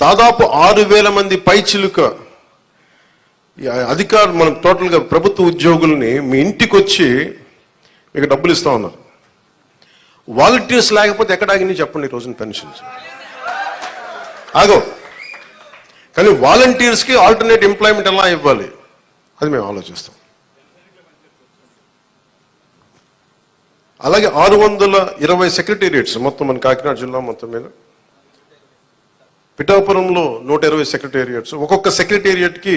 దాదాపు 6,000 మంది పైచిలుక అధికారులు మనం టోటల్గా ప్రభుత్వ ఉద్యోగుల్ని మీ ఇంటికి వచ్చి మీకు డబ్బులు ఇస్తా ఉన్నారు. వాలంటీర్స్ లేకపోతే ఎక్కడ ఆగింది చెప్పండి ఈ రోజున పెన్షన్స్ ఆగో. కానీ వాలంటీర్స్కి ఆల్టర్నేట్ ఎంప్లాయ్మెంట్ ఎలా ఇవ్వాలి అది మేము ఆలోచిస్తాం. అలాగే 620 సెక్రటేరియట్స్ మొత్తం మన కాకినాడ జిల్లా మొత్తం మీద, పిఠాపురంలో 120 సెక్రటేరియట్స్, ఒక్కొక్క సెక్రటేరియట్కి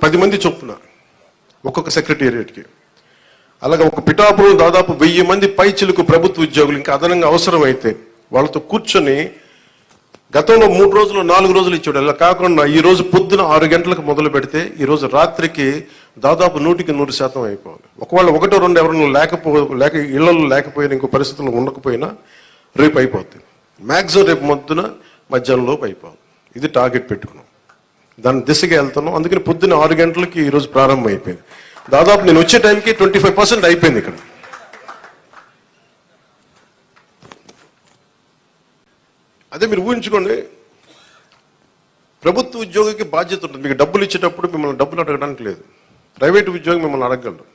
10 మంది చొప్పున ఒక్కొక్క సెక్రటేరియట్కి. అలాగే ఒక పిఠాపురం దాదాపు 1000 మంది పైచిలుకు ప్రభుత్వ ఉద్యోగులు ఇంకా అదనంగా అవసరమైతే వాళ్ళతో కూర్చొని గతంలో 3 రోజులు 4 రోజులు ఇచ్చాడు. అలా కాకుండా ఈ రోజు పొద్దున 6 గంటలకు మొదలు పెడితే ఈ రోజు రాత్రికి దాదాపు 100% అయిపోవాలి. ఒకవేళ 1-2 ఎవరైనా లేక ఇళ్లలో లేకపోయినా ఇంకో పరిస్థితుల్లో ఉండకపోయినా రేపు అయిపోతుంది. మ్యాక్సిమం రేపు పొద్దున మధ్యాహ్నంలోపు అయిపోవాలి. ఇది టార్గెట్ పెట్టుకున్నాం, దాని దిశగా వెళ్తున్నాం. అందుకని పొద్దున్న 6 గంటలకి ఈరోజు ప్రారంభం అయిపోయింది. దాదాపు నేను వచ్చే టైంకి 25% అయిపోయింది ఇక్కడ. అదే మీరు ఊహించుకోండి, ప్రభుత్వ ఉద్యోగికి బాధ్యత ఉంటుంది. మీకు డబ్బులు ఇచ్చేటప్పుడు మిమ్మల్ని డబ్బులు అడగడానికి లేదు. ప్రైవేట్ ఉద్యోగి మిమ్మల్ని అడగలడు,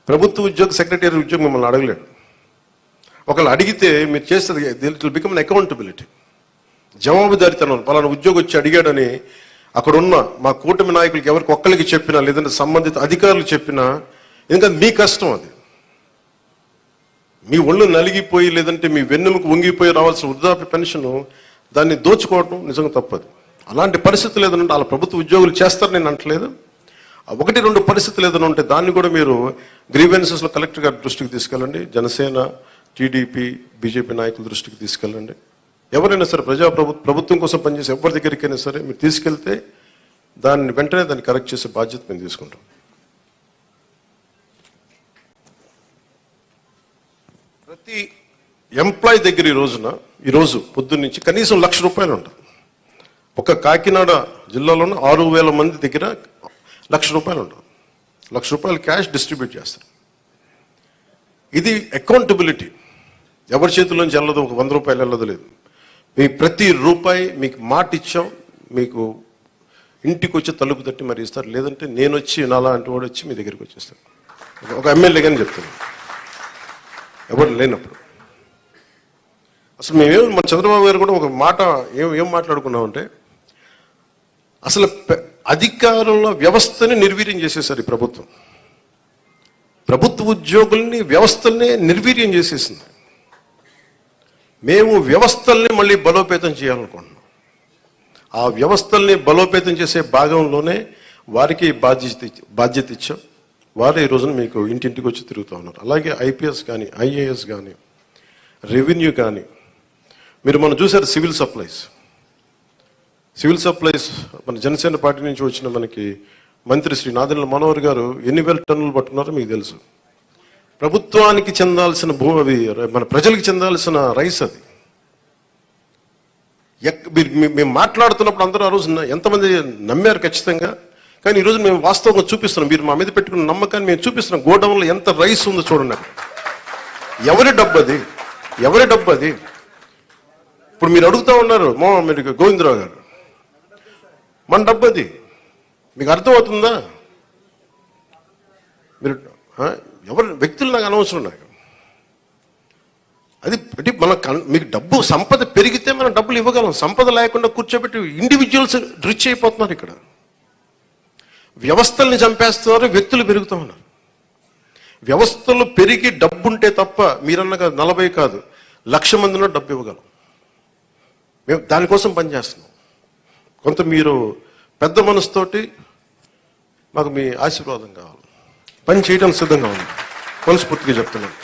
ప్రభుత్వ ఉద్యోగి సెక్రటరీ ఉద్యోగి మిమ్మల్ని అడగలేడు. ఒకళ్ళు అడిగితే మీరు చేస్తుంది ఇట్ విల్ బికమ్ అకౌంటబిలిటీ, జవాబుదారీతనం. పలానా ఉద్యోగి వచ్చి అడిగాడని అక్కడ ఉన్న మా కూటమి నాయకులకి ఎవరికి ఒక్కరికి చెప్పినా లేదంటే సంబంధిత అధికారులు చెప్పినా, ఎందుకంటే మీ కష్టం అది. మీ ఒళ్ళు నలిగిపోయి లేదంటే మీ వెన్నెముకు వంగిపోయి రావాల్సిన వృద్ధాప్య పెన్షన్ దాన్ని దోచుకోవడం నిజంగా తప్పదు. అలాంటి పరిస్థితులు ఏదైనా ఉంటే అలా ప్రభుత్వ ఉద్యోగులు చేస్తారు నేను అంటలేదు. 1-2 పరిస్థితులు ఏదైనా ఉంటే దాన్ని కూడా మీరు గ్రీవెన్సెస్లో కలెక్టర్ గారి దృష్టికి తీసుకెళ్ళండి, జనసేన, టీడీపీ, బీజేపీ నాయకుల దృష్టికి తీసుకెళ్ళండి. ఎవరైనా సరే ప్రభుత్వం కోసం పనిచేసే ఎవరి దగ్గరికైనా సరే మీరు తీసుకెళ్తే దాన్ని వెంటనే దాన్ని కరెక్ట్ చేసే బాధ్యత మేము తీసుకుంటాం. ప్రతి ఎంప్లాయ్ దగ్గర ఈరోజు పొద్దున్న నుంచి కనీసం ₹1,00,000 ఉంటుంది. ఒక కాకినాడ జిల్లాలోనే 6,000 మంది దగ్గర ₹1,00,000 ఉంటుంది. ₹1,00,000 క్యాష్ డిస్ట్రిబ్యూట్ చేస్తారు. ఇది అకౌంటబిలిటీ. ఎవరి చేతుల్లోంచి వెళ్ళదు, ఒక ₹100 వెళ్ళదు లేదు. మీ ప్రతి రూపాయి మీకు మాట ఇచ్చాం, మీకు ఇంటికి వచ్చి తలుపు తట్టి మరి ఇస్తారు. లేదంటే నేను వచ్చి నాలా అంటే వాడు వచ్చి మీ దగ్గరికి వచ్చేస్తాను. ఒక ఎమ్మెల్యేగానే చెప్తున్నాను, ఎవరు లేనప్పుడు. అసలు మేమేం మన చంద్రబాబు గారు కూడా ఒక మాట ఏం మాట్లాడుకున్నామంటే, అసలు అధికారుల వ్యవస్థని నిర్వీర్యం చేసేసారు ఈ ప్రభుత్వం. ప్రభుత్వ ఉద్యోగుల్ని వ్యవస్థల్ని నిర్వీర్యం చేసేసింది. మేము వ్యవస్థల్ని మళ్ళీ బలోపేతం చేయాలనుకుంటున్నాం. ఆ వ్యవస్థల్ని బలోపేతం చేసే భాగంలోనే వారికి బాధ్యత ఇచ్చాం. వారు ఈ రోజున మీకు ఇంటింటికి వచ్చి తిరుగుతూ ఉన్నారు. అలాగే ఐపీఎస్ కానీ, ఐఏఎస్ కానీ, రెవెన్యూ కానీ. మీరు మనం చూసారు సివిల్ సప్లైస్ మన జనసేన పార్టీ నుంచి వచ్చిన మనకి మంత్రి శ్రీ నాదెండ్ల మనోహర్ గారు ఎన్ని వేల టన్నులు పట్టుకున్నారో మీకు తెలుసు. ప్రభుత్వానికి చెందాల్సిన అది మన ప్రజలకు చెందాల్సిన రైస్ అది. మేము మాట్లాడుతున్నప్పుడు అందరూ ఆ రోజు ఎంతమంది నమ్మారు ఖచ్చితంగా. కానీ ఈరోజు మేము వాస్తవంగా చూపిస్తున్నాం. మీరు మా మీద పెట్టుకున్న నమ్మకాన్ని మేము చూపిస్తున్నాం. గోడౌన్లో ఎంత రైస్ ఉందో చూడండి. ఎవరి డబ్బు అది? ఇప్పుడు మీరు అడుగుతూ ఉన్నారు మీరు గోవిందరావు గారు, మన డబ్బు అది. మీకు అర్థమవుతుందా? మీరు ఎవరు వ్యక్తులు నాకు అనవసరం. నాకు అది మీకు డబ్బు సంపద పెరిగితే మనం డబ్బులు ఇవ్వగలం. సంపద లేకుండా కూర్చోబెట్టి ఇండివిజువల్స్ రిచ్ అయిపోతున్నారు. ఇక్కడ వ్యవస్థల్ని చంపేస్తున్నారు, వ్యక్తులు పెరుగుతూ ఉన్నారు. వ్యవస్థలు పెరిగి డబ్బు ఉంటే తప్ప మీరన్నగా 40 కాదు 1,00,000 మందిలో డబ్బు ఇవ్వగలం. మేము దానికోసం పనిచేస్తున్నాం. కొంత మీరు పెద్ద మనసుతోటి మాకు మీ ఆశీర్వాదం కావాలి. పని చేయడానికి సిద్ధంగా ఉంది, మనస్ఫూర్తిగా చెప్తున్నాను.